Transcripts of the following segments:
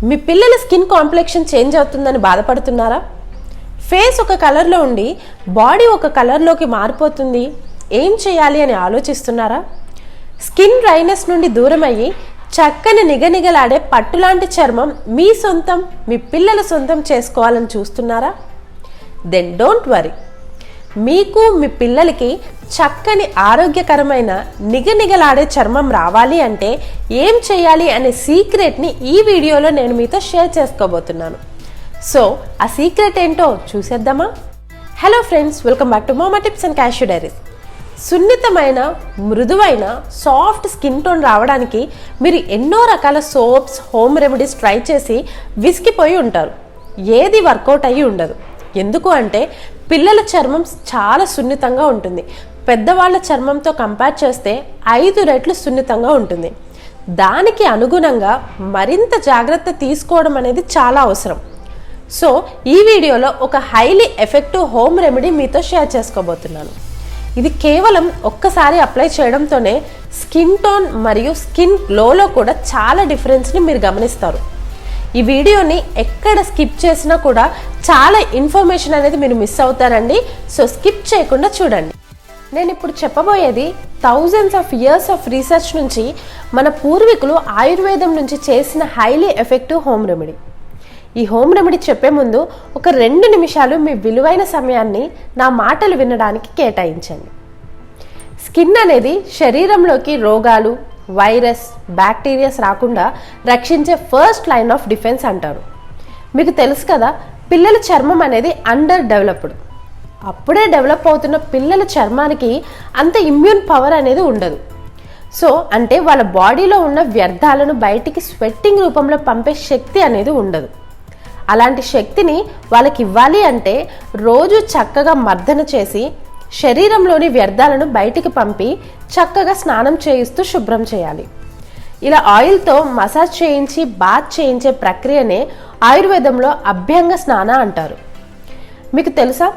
మీ పిల్లల skin complexion change అవుతుందని బాధపడుతున్నారా? ఫేస్ ఒక కలర్లో ఉండి బాడీ ఒక కలర్లోకి మారిపోతుంది, ఏం చేయాలి అని ఆలోచిస్తున్నారా? స్కిన్ డ్రైనెస్ నుండి దూరం అయ్యి చక్కని నిగనిగలాడే పట్టులాంటి చర్మం మీ సొంతం, మీ పిల్లల సొంతం చేసుకోవాలని చూస్తున్నారా? Then don't worry. మీకు మీ పిల్లలకి చక్కని ఆరోగ్యకరమైన నిగనిగలాడే చర్మం రావాలి అంటే ఏం చేయాలి అనే సీక్రెట్ని ఈ వీడియోలో నేను మీతో షేర్ చేసుకోబోతున్నాను. సో ఆ సీక్రెట్ ఏంటో చూసేద్దామా? Hello friends, welcome back to మమ్మా టిప్స్ అండ్ క్యాష్యూ డైరీస్. సున్నితమైన, మృదువైన, సాఫ్ట్ స్కిన్ టోన్ రావడానికి మీరు ఎన్నో రకాల సోప్స్, హోమ్ రెమెడీస్ ట్రై చేసి విసిగిపోయి ఉంటారు. ఏది వర్కౌట్ అయ్యి ఉండదు. ఎందుకు అంటే పిల్లల చర్మం చాలా సున్నితంగా ఉంటుంది. పెద్దవాళ్ళ చర్మంతో కంపేర్ చేస్తే 5 రెట్లు సున్నితంగా ఉంటుంది. దానికి అనుగుణంగా మరింత జాగ్రత్త తీసుకోవడం అనేది చాలా అవసరం. సో ఈ వీడియోలో ఒక హైలీ ఎఫెక్టివ్ హోమ్ రెమెడీ మీతో షేర్ చేసుకోబోతున్నాను. ఇది కేవలం ఒక్కసారి అప్లై చేయడంతోనే స్కిన్ టోన్ మరియు స్కిన్ గ్లోలో కూడా చాలా డిఫరెన్స్ని మీరు గమనిస్తారు. ఈ వీడియోని ఎక్కడ స్కిప్ చేసినా కూడా చాలా ఇన్ఫర్మేషన్ అనేది మీరు మిస్ అవుతారండి. సో స్కిప్ చేయకుండా చూడండి. నేను ఇప్పుడు చెప్పబోయేది thousands of years of research నుంచి మన పూర్వీకులు ఆయుర్వేదం నుంచి చేసిన హైలీ ఎఫెక్టివ్ హోమ్ రెమెడీ. ఈ హోమ్ రెమెడీ చెప్పే ముందు ఒక 2 నిమిషాలు మీ విలువైన సమయాన్ని నా మాటలు వినడానికి కేటాయించండి. స్కిన్ అనేది శరీరంలోకి రోగాలు, వైరస్, బ్యాక్టీరియాస్ రాకుండా రక్షించే ఫస్ట్ లైన్ ఆఫ్ డిఫెన్స్ అంటారు. మీకు తెలుసు కదా, పిల్లల చర్మం అనేది అండర్ డెవలప్డ్. అప్పుడే డెవలప్ అవుతున్న పిల్లల చర్మానికి అంత ఇమ్యూన్ పవర్ అనేది ఉండదు. సో అంటే వాళ్ళ బాడీలో ఉన్న వ్యర్థాలను బయటికి స్వెట్టింగ్ రూపంలో పంపే శక్తి అనేది ఉండదు. అలాంటి శక్తిని వాళ్ళకి ఇవ్వాలి అంటే రోజు చక్కగా మర్దన చేసి శరీరంలోని వ్యర్థాలను బయటికి పంపి చక్కగా స్నానం చేయిస్తూ శుభ్రం చేయాలి. ఇలా ఆయిల్తో మసాజ్ చేయించి బాత్ చేయించే ప్రక్రియనే ఆయుర్వేదంలో అభ్యంగ స్నాన అంటారు. మీకు తెలుసా,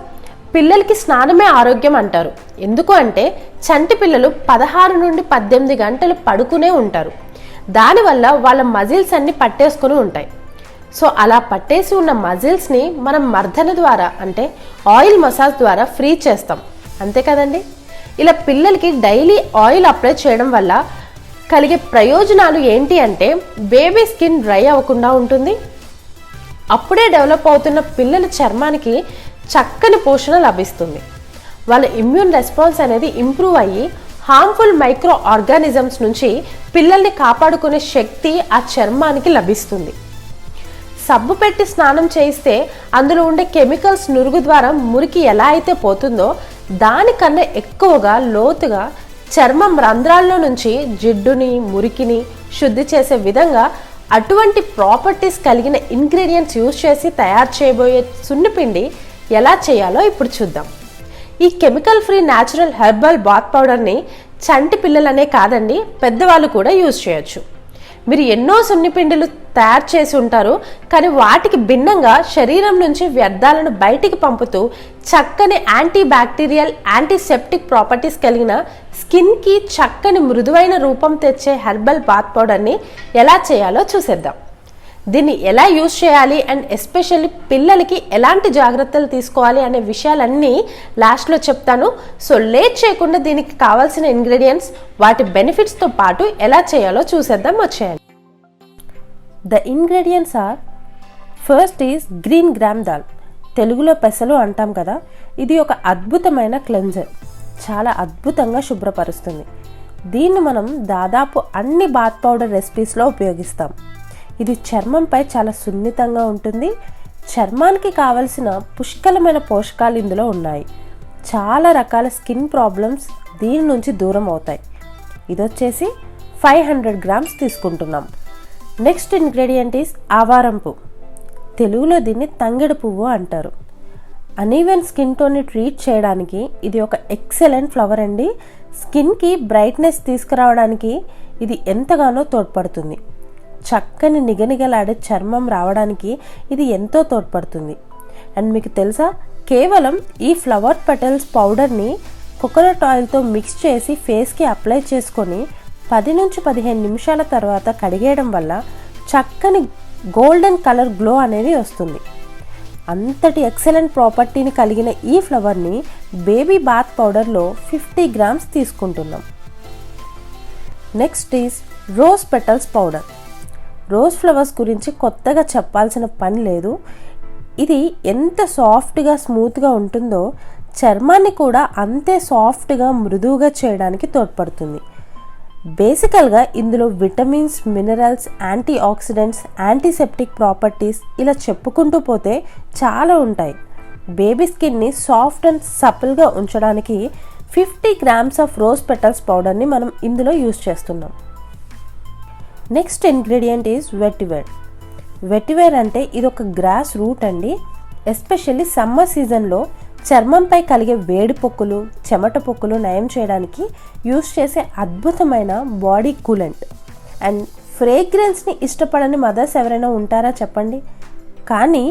పిల్లలకి స్నానమే ఆరోగ్యం అంటారు. ఎందుకు అంటే చంటి పిల్లలు 16 నుండి 18 గంటలు పడుకునే ఉంటారు. దానివల్ల వాళ్ళ మజిల్స్ అన్ని పట్టేసుకుని ఉంటాయి. సో అలా పట్టేసి ఉన్న మజిల్స్ని మనం మర్దన ద్వారా అంటే ఆయిల్ మసాజ్ ద్వారా ఫ్రీ చేస్తాం, అంతే కదండి. ఇలా పిల్లలకి డైలీ ఆయిల్ అప్లై చేయడం వల్ల కలిగే ప్రయోజనాలు ఏంటి అంటే బేబీ స్కిన్ డ్రై అవ్వకుండా ఉంటుంది. అప్పుడే డెవలప్ అవుతున్న పిల్లల చర్మానికి చక్కని పోషణ లభిస్తుంది. వాళ్ళ ఇమ్యూన్ రెస్పాన్స్ అనేది ఇంప్రూవ్ అయ్యి హార్మ్ఫుల్ మైక్రో ఆర్గానిజమ్స్ నుంచి పిల్లల్ని కాపాడుకునే శక్తి ఆ చర్మానికి లభిస్తుంది. సబ్బు పెట్టి స్నానం చేయిస్తే అందులో ఉండే కెమికల్స్ నురుగు ద్వారా మురికి ఎలా అయితే పోతుందో దానికన్నా ఎక్కువగా లోతుగా చర్మం రంధ్రాల్లో నుంచి జిడ్డుని, మురికిని శుద్ధి చేసే విధంగా అటువంటి ప్రాపర్టీస్ కలిగిన ఇంగ్రీడియంట్స్ యూజ్ చేసి తయారు చేయబోయే సున్నిపిండి ఎలా చేయాలో ఇప్పుడు చూద్దాం. ఈ chemical free natural herbal bath పౌడర్ని చంటి పిల్లలనే కాదండి, పెద్దవాళ్ళు కూడా యూజ్ చేయొచ్చు. మీరు ఎన్నో సున్నిపిండిలు తయారు చేసి ఉంటారు, కానీ వాటికి భిన్నంగా శరీరం నుంచి వ్యర్థాలను బయటికి పంపుతూ చక్కని యాంటీ బ్యాక్టీరియల్, యాంటీసెప్టిక్ ప్రాపర్టీస్ కలిగిన స్కిన్కి చక్కని మృదువైన రూపం తెచ్చే హెర్బల్ బాత్ పౌడర్ని ఎలా చేయాలో చూసేద్దాం. దీన్ని ఎలా యూజ్ చేయాలి అండ్ ఎస్పెషల్లీ పిల్లలకి ఎలాంటి జాగ్రత్తలు తీసుకోవాలి అనే విషయాలన్నీ లాస్ట్లో చెప్తాను. సో లేట్ చేయకుండా దీనికి కావాల్సిన ఇంగ్రీడియంట్స్, వాటి బెనిఫిట్స్తో పాటు ఎలా చేయాలో చూసేద్దాం, వచ్చేయండి. The ingredients are, first is green gram dal, తెలుగులో పెసలు అంటాం కదా. ఇది ఒక అద్భుతమైన క్లెన్జర్, చాలా అద్భుతంగా శుభ్రపరుస్తుంది. దీన్ని మనం దాదాపు అన్ని బాత్ పౌడర్ రెసిపీస్లో ఉపయోగిస్తాం. ఇది చర్మంపై చాలా సున్నితంగా ఉంటుంది. చర్మానికి కావలసిన పుష్కలమైన పోషకాలు ఇందులో ఉన్నాయి. చాలా రకాల స్కిన్ ప్రాబ్లమ్స్ దీని నుంచి దూరం అవుతాయి. ఇది వచ్చేసి 500 గ్రామ్స్ తీసుకుంటున్నాం. నెక్స్ట్ ఇంగ్రీడియంట్ ఈస్ అవరంపూ, తెలుగులో దీన్ని తంగెడు పువ్వు అంటారు. అనీవెన్ స్కిన్ టోన్ని ట్రీట్ చేయడానికి ఇది ఒక ఎక్సలెంట్ ఫ్లవర్ అండి. స్కిన్కి బ్రైట్నెస్ తీసుకురావడానికి ఇది ఎంతగానో తోడ్పడుతుంది. చక్కని నిగనిగలాడే చర్మం రావడానికి ఇది ఎంతో తోడ్పడుతుంది. అండ్ మీకు తెలుసా, కేవలం ఈ ఫ్లవర్ పెటల్స్ పౌడర్ని కోకోనట్ ఆయిల్తో మిక్స్ చేసి ఫేస్కి అప్లై చేసుకొని 10 నుంచి 15 నిమిషాల తర్వాత కడిగేయడం వల్ల చక్కని గోల్డెన్ కలర్ గ్లో అనేది వస్తుంది. అంతటి ఎక్సలెంట్ ప్రాపర్టీని కలిగిన ఈ ఫ్లవర్ని బేబీ బాత్ పౌడర్లో 50 గ్రామ్స్ తీసుకుంటున్నాం. Next is rose petals powder. Rose flowers గురించి కొత్తగా చెప్పాల్సిన పని లేదు. ఇది ఎంత సాఫ్ట్గా స్మూత్గా ఉంటుందో చర్మాన్ని కూడా అంతే సాఫ్ట్గా మృదువుగా చేయడానికి తోడ్పడుతుంది. బేసికల్గా ఇందులో vitamins, minerals, antioxidants, antiseptic properties ఇలా చెప్పుకుంటూ పోతే చాలా ఉంటాయి. బేబీ స్కిన్ని సాఫ్ట్ అండ్ సపుల్గా ఉంచడానికి 50 గ్రామ్స్ ఆఫ్ రోజ్ పెటల్స్ పౌడర్ని మనం ఇందులో యూజ్ చేస్తున్నాం. Next ingredient is vetiver. Vetiver అంటే ఇది ఒక గ్రాస్ రూట్ అండి. ఎస్పెషల్లీ సమ్మర్ సీజన్లో చర్మంపై కలిగే వేడి పొక్కులు, చెమట పొక్కులు నయం చేయడానికి యూజ్ చేసే అద్భుతమైన బాడీ కూలెంట్. అండ్ ఫ్రేగ్రెన్స్ని ఇష్టపడని మదర్స్ ఎవరైనా ఉంటారా చెప్పండి. కానీ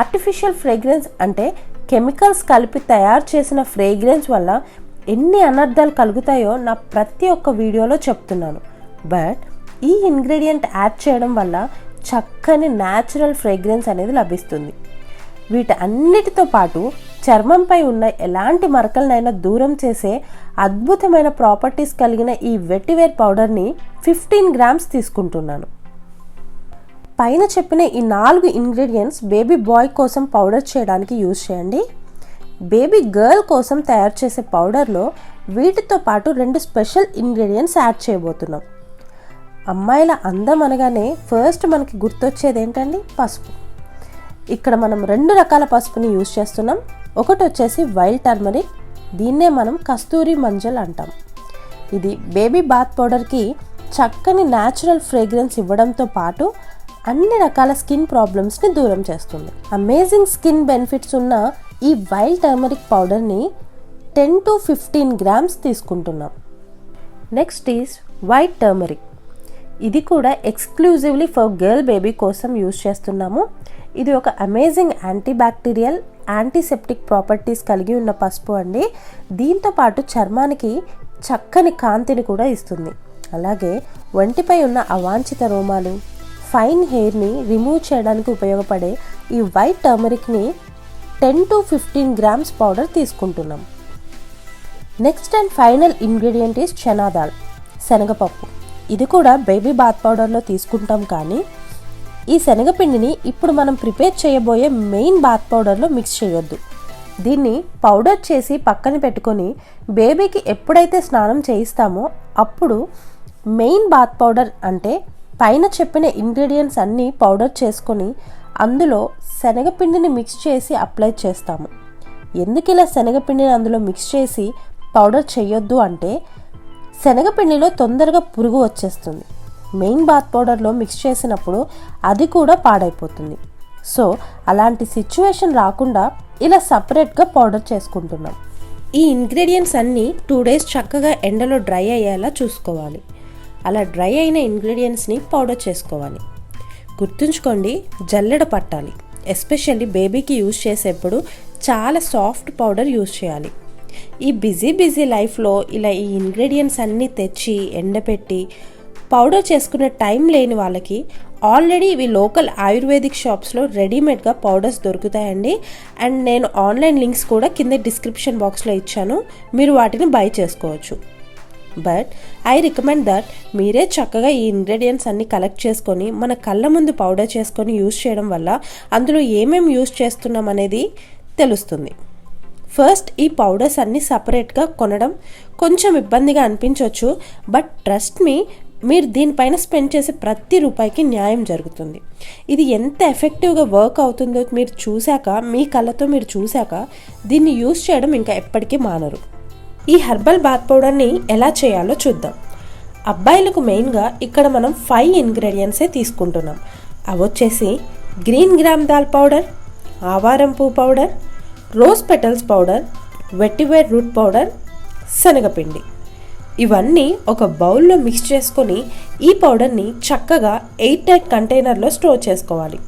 ఆర్టిఫిషియల్ ఫ్రేగ్రెన్స్ అంటే కెమికల్స్ కలిపి తయారు చేసిన ఫ్రేగ్రెన్స్ వల్ల ఎన్ని అనర్థాలు కలుగుతాయో నా ప్రతి ఒక్క వీడియోలో చెప్తున్నాను. బట్ ఈ ఇంగ్రీడియంట్ యాడ్ చేయడం వల్ల చక్కని న్యాచురల్ ఫ్రేగ్రెన్స్ అనేది లభిస్తుంది. వీటన్నిటితో పాటు చర్మంపై ఉన్న ఎలాంటి మరకలనైనా దూరం చేసే అద్భుతమైన ప్రాపర్టీస్ కలిగిన ఈ వెటివేర్ పౌడర్ని 15 గ్రామ్స్ తీసుకుంటున్నాను. పైన చెప్పిన ఈ 4 ఇంగ్రీడియంట్స్ బేబీ బాయ్ కోసం పౌడర్ చేయడానికి యూజ్ చేయండి. బేబీ గర్ల్ కోసం తయారు చేసే పౌడర్లో వీటితో పాటు 2 స్పెషల్ ఇంగ్రీడియంట్స్ యాడ్ చేయబోతున్నాం. అమ్మాయిల అందం అనగానే ఫస్ట్ మనకి గుర్తొచ్చేది ఏంటండి? పసుపు. ఇక్కడ మనం 2 రకాల పసుపుని యూజ్ చేస్తున్నాం. ఒకటి వచ్చేసి వైల్డ్ టర్మరిక్, దీన్నే మనం కస్తూరి మంజల్ అంటాం. ఇది బేబీ బాత్ పౌడర్కి చక్కని న్యాచురల్ ఫ్రేగ్రెన్స్ ఇవ్వడంతో పాటు అన్ని రకాల స్కిన్ ప్రాబ్లమ్స్ని దూరం చేస్తుంది. అమేజింగ్ స్కిన్ బెనిఫిట్స్ ఉన్న ఈ వైల్డ్ టర్మరిక్ పౌడర్ని 10 to 15 గ్రామ్స్ తీసుకుంటున్నాం. Next is white turmeric. ఇది కూడా ఎక్స్క్లూజివ్లీ ఫర్ గర్ల్ బేబీ కోసం యూజ్ చేస్తున్నాము. ఇది ఒక amazing anti bacterial, antiseptic properties కలిగి ఉన్న పసుపు అండి. దీంతో పాటు చర్మానికి చక్కని కాంతిని కూడా ఇస్తుంది. అలాగే ఒంటిపై ఉన్న అవాంఛిత రోమాలు, ఫైన్ హెయిర్ని రిమూవ్ చేయడానికి ఉపయోగపడే ఈ వైట్ టర్మరిక్ని 10 to 15 గ్రామ్స్ పౌడర్ తీసుకుంటున్నాం. Next and final ingredient is chana dal, శనగపప్పు. ఇది కూడా బేబీ బాత్ పౌడర్లో తీసుకుంటాం. కానీ ఈ శనగపిండిని ఇప్పుడు మనం ప్రిపేర్ చేయబోయే మెయిన్ బాత్ పౌడర్లో మిక్స్ చేయొద్దు. దీన్ని పౌడర్ చేసి పక్కన పెట్టుకొని బేబీకి ఎప్పుడైతే స్నానం చేయిస్తామో అప్పుడు మెయిన్ బాత్ పౌడర్ అంటే పైన చెప్పిన ఇంగ్రీడియంట్స్ అన్నీ పౌడర్ చేసుకొని అందులో శనగపిండిని మిక్స్ చేసి అప్లై చేస్తాము. ఎందుకు ఇలా శనగపిండిని అందులో మిక్స్ చేసి పౌడర్ చేయొద్దు అంటే శనగపిండిలో తొందరగా పురుగు వచ్చేస్తుంది. మెయిన్ బాత్ పౌడర్లో మిక్స్ చేసినప్పుడు అది కూడా పాడైపోతుంది. సో అలాంటి సిచ్యువేషన్ రాకుండా ఇలా సపరేట్గా పౌడర్ చేసుకుంటున్నాం. ఈ ఇంగ్రీడియంట్స్ అన్నీ 2 days చక్కగా ఎండలో డ్రై అయ్యేలా చూసుకోవాలి. అలా డ్రై అయిన ఇంగ్రీడియంట్స్ని పౌడర్ చేసుకోవాలి. గుర్తుంచుకోండి, జల్లెడ పట్టాలి. ఎస్పెషల్లీ బేబీకి యూజ్ చేసేప్పుడు చాలా సాఫ్ట్ పౌడర్ యూజ్ చేయాలి. ఈ బిజీ లైఫ్లో ఇలా ఈ ఇంగ్రీడియంట్స్ అన్నీ తెచ్చి ఎండపెట్టి పౌడర్ చేసుకునే టైం లేని వాళ్ళకి ఆల్రెడీ ఇవి లోకల్ ఆయుర్వేదిక్ షాప్స్లో రెడీమేడ్గా పౌడర్స్ దొరుకుతాయండి. అండ్ నేను ఆన్లైన్ లింక్స్ కూడా కింద డిస్క్రిప్షన్ బాక్స్లో ఇచ్చాను, మీరు వాటిని బై చేసుకోవచ్చు. బట్ ఐ రికమెండ్ దట్ మీరే చక్కగా ఈ ఇంగ్రీడియంట్స్ అన్ని కలెక్ట్ చేసుకొని మన కళ్ళ ముందు పౌడర్ చేసుకొని యూజ్ చేయడం వల్ల అందులో ఏమేమి యూజ్ చేస్తున్నాం అనేది తెలుస్తుంది. ఫస్ట్ ఈ పౌడర్స్ అన్నీ సపరేట్గా కొనడం కొంచెం ఇబ్బందిగా అనిపించవచ్చు. బట్ ట్రస్ట్ మీ, మీరు దీనిపైన స్పెండ్ చేసే ప్రతి రూపాయికి న్యాయం జరుగుతుంది. ఇది ఎంత ఎఫెక్టివ్గా వర్క్ అవుతుందో మీరు చూశాక, మీ కళ్ళతో మీరు చూశాక దీన్ని యూజ్ చేయడం ఇంకా ఎప్పటికీ మానరు. ఈ హెర్బల్ బాత్ పౌడర్ని ఎలా చేయాలో చూద్దాం. అబ్బాయిలకు మెయిన్గా ఇక్కడ మనం 5 ఇంగ్రీడియంట్సే తీసుకుంటున్నాం. అవి వచ్చేసి గ్రీన్ గ్రామ్ దాల్ పౌడర్, ఆవారంపూ powder, rose petals powder, vetiver root powder, శనగపిండి. ఇవన్నీ ఒక బౌల్లో మిక్స్ చేసుకొని ఈ పౌడర్ని చక్కగా 8 కంటైనర్లో స్టోర్ చేసుకోవాలి.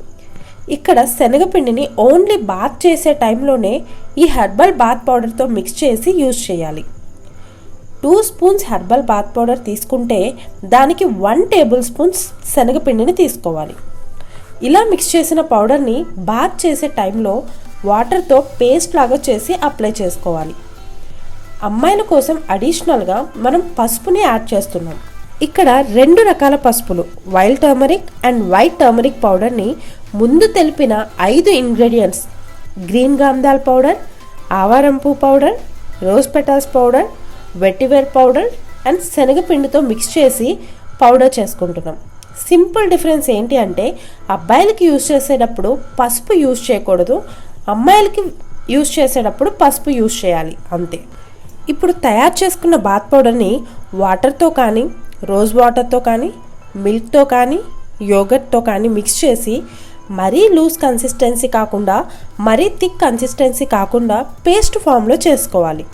ఇక్కడ శనగపిండిని ఓన్లీ బాత్ చేసే టైంలోనే ఈ హెర్బల్ బాత్ పౌడర్తో మిక్స్ చేసి యూజ్ చేయాలి. 2 స్పూన్స్ హెర్బల్ బాత్ పౌడర్ తీసుకుంటే దానికి 1 టేబుల్ స్పూన్స్ శనగపిండిని తీసుకోవాలి. ఇలా మిక్స్ చేసిన పౌడర్ని బాత్ చేసే టైంలో వాటర్తో పేస్ట్ లాగా చేసి అప్లై చేసుకోవాలి. అమ్మాయిల కోసం అడిషనల్గా మనం పసుపుని యాడ్ చేస్తున్నాం. ఇక్కడ 2 రకాల పసుపులు, wild turmeric and white turmeric పౌడర్ని ముందు తెలిపిన 5 ఇంగ్రీడియంట్స్ గ్రీన్ గాంధాల్ పౌడర్, ఆవారంపూ powder, rose petals powder, vetiver powder and శనగపిండితో మిక్స్ చేసి పౌడర్ చేసుకుంటున్నాం. సింపుల్ డిఫరెన్స్ ఏంటి అంటే అబ్బాయిలకి యూజ్ చేసేటప్పుడు పసుపు యూజ్ చేయకూడదు, అమ్మాయిలకి యూజ్ చేసేటప్పుడు పసుపు యూజ్ చేయాలి అంతే. ఇప్పుడు తయారు చేసుకున్న బాత్ పౌడర్ని వాటర్తో కానీ, రోజ్ వాటర్తో కానీ, మిల్క్తో కానీ, యోగర్ట్తో కానీ మిక్స్ చేసి మరీ లూజ్ కన్సిస్టెన్సీ కాకుండా మరీ థిక్ కన్సిస్టెన్సీ కాకుండా పేస్ట్ ఫామ్లో చేసుకోవాలి.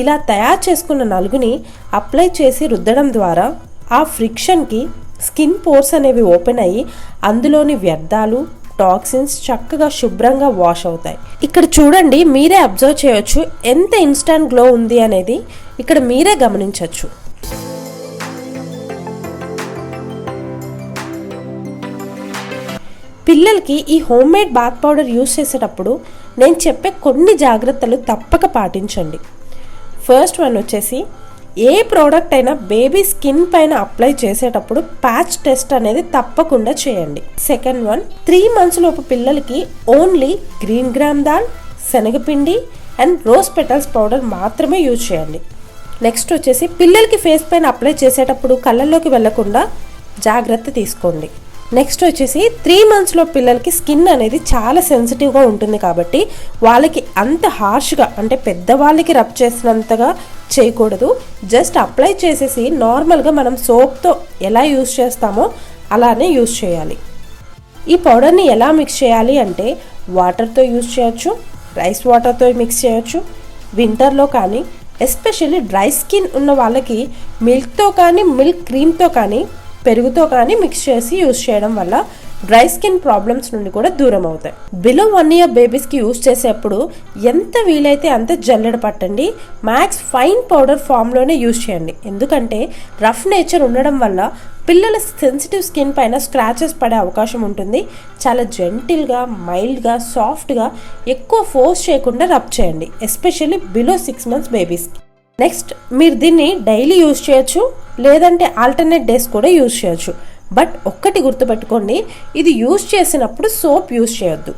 ఇలా తయారు చేసుకున్న నలుగుని అప్లై చేసి రుద్దడం ద్వారా ఆ ఫ్రిక్షన్కి స్కిన్ పోర్స్ అనేవి ఓపెన్ అయ్యి అందులోని వ్యర్థాలు, టాక్సిన్స్ చక్కగా శుభ్రంగా వాష్ అవుతాయి. ఇక్కడ చూడండి, మీరే అబ్జర్వ్ చేయొచ్చు ఎంత ఇన్స్టంట్ గ్లో ఉంది అనేది ఇక్కడ మీరే గమనించవచ్చు. పిల్లలకి ఈ homemade bath powder use చేసేటప్పుడు నేను చెప్పే కొన్ని జాగ్రత్తలు తప్పక పాటించండి. ఫస్ట్ వన్ వచ్చేసి, ఏ ప్రోడక్ట్ అయినా బేబీ స్కిన్ పైన అప్లై చేసేటప్పుడు ప్యాచ్ టెస్ట్ అనేది తప్పకుండా చేయండి. సెకండ్ వన్, 3 months లోపు పిల్లలకి ఓన్లీ గ్రీన్ గాంధాల్, శనగపిండి అండ్ రోజ్ పెటల్స్ పౌడర్ మాత్రమే యూజ్ చేయండి. నెక్స్ట్ వచ్చేసి, పిల్లలకి ఫేస్ పైన అప్లై చేసేటప్పుడు కళ్ళల్లోకి వెళ్లకుండా జాగ్రత్త తీసుకోండి. నెక్స్ట్ వచ్చేసి 3 months లో పిల్లలకి స్కిన్ అనేది చాలా సెన్సిటివ్గా ఉంటుంది కాబట్టి వాళ్ళకి అంత హార్ష్గా అంటే పెద్దవాళ్ళకి రబ్ చేసినంతగా చేయకూడదు. జస్ట్ అప్లై చేసేసి నార్మల్గా మనం సోప్తో ఎలా యూజ్ చేస్తామో అలానే యూజ్ చేయాలి. ఈ పౌడర్ని ఎలా మిక్స్ చేయాలి అంటే వాటర్తో యూజ్ చేయొచ్చు, రైస్ వాటర్తో మిక్స్ చేయొచ్చు. వింటర్లో కానీ ఎస్పెషల్లీ డ్రై స్కిన్ ఉన్న వాళ్ళకి మిల్క్తో కానీ, మిల్క్ క్రీమ్తో కానీ, పెరుగుతో కానీ మిక్స్ చేసి యూజ్ చేయడం వల్ల డ్రై స్కిన్ ప్రాబ్లమ్స్ నుండి కూడా దూరం అవుతాయి. బిలో 1 year బేబీస్కి యూజ్ చేసేప్పుడు ఎంత వీలైతే అంత జల్లెడ పట్టండి. మ్యాక్స్ ఫైన్ పౌడర్ ఫామ్లోనే యూజ్ చేయండి. ఎందుకంటే రఫ్ నేచర్ ఉండడం వల్ల పిల్లల సెన్సిటివ్ స్కిన్ పైన స్క్రాచెస్ పడే అవకాశం ఉంటుంది. చాలా జెంటిల్గా, మైల్డ్గా, సాఫ్ట్గా, ఎక్కువ ఫోర్స్ చేయకుండా రబ్ చేయండి, ఎస్పెషల్లీ బిలో 6 months బేబీస్కి. నెక్స్ట్, మీరు దీన్ని డైలీ యూజ్ చేయొచ్చు, లేదంటే ఆల్టర్నేట్ డేస్ కూడా యూజ్ చేయొచ్చు. బట్ ఒక్కటి గుర్తుపెట్టుకోండి, ఇది యూజ్ చేసినప్పుడు సోప్ యూజ్ చేయొద్దు.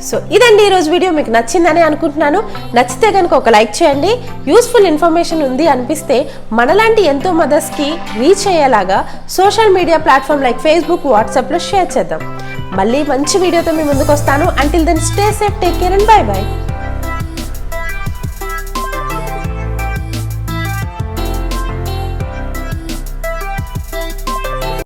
సో ఇదండి ఈరోజు వీడియో. మీకు నచ్చిందని అనుకుంటున్నాను. నచ్చితే కనుక ఒక లైక్ చేయండి. యూస్ఫుల్ ఇన్ఫర్మేషన్ ఉంది అనిపిస్తే మనలాంటి ఎంతో మదర్స్కి రీచ్ అయ్యేలాగా social media platform like Facebook, వాట్సాప్లో షేర్ చేద్దాం. మళ్ళీ మంచి వీడియోతో మీ ముందుకు వస్తాను. Until then stay safe, take care and bye by.